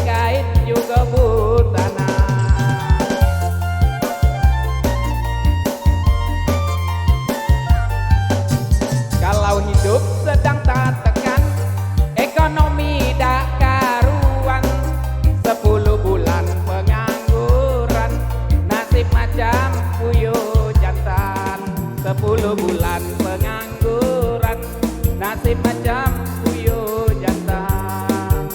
kain juga butana. Kalau hidup sedang tak tekan, ekonomi tak karuan, 10 bulan pengangguran, nasib macam puyuh jantan. 10 bulan pengangguran, nasib macam puyuh jantan.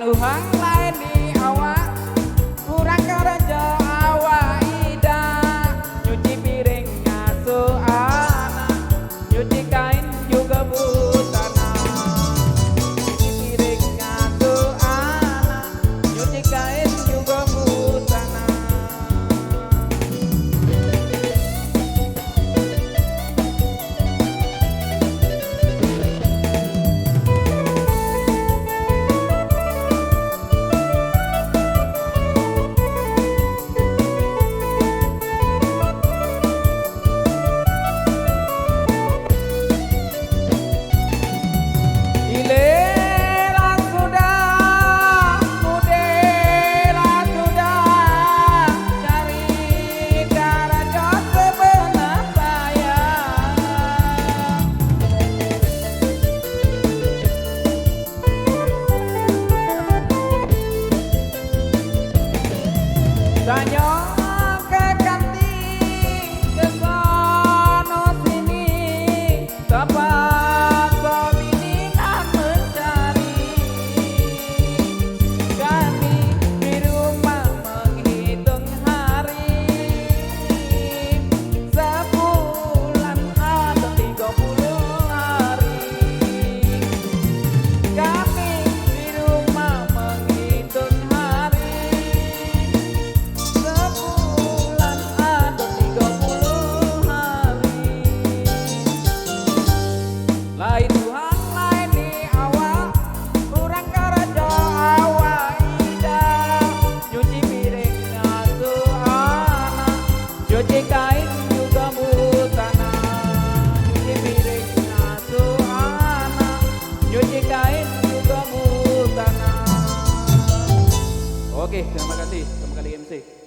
Tuhan lain di awak, kurang kerja awak ida, nyuci piring ngasuh anak, nyuci kain juga butana. Nyuci piring ngasuh anak, nyuci kain juga butana. Tanya ke kantin, ke sono sini, tempat bini nak mencari. Kami di rumah menghitung hari, sebulan ada 30 hari. Kami di rumah menghitung hari, sebulan ada 30 hari. Lain Tuhan lain di awak, kurang kerja awak ida, nyuci piring ngasuh anak, cuci kain juga butana. Nyuci piring ngasuh anak, nyuci kain juga butana. Oke, terima kasih MC.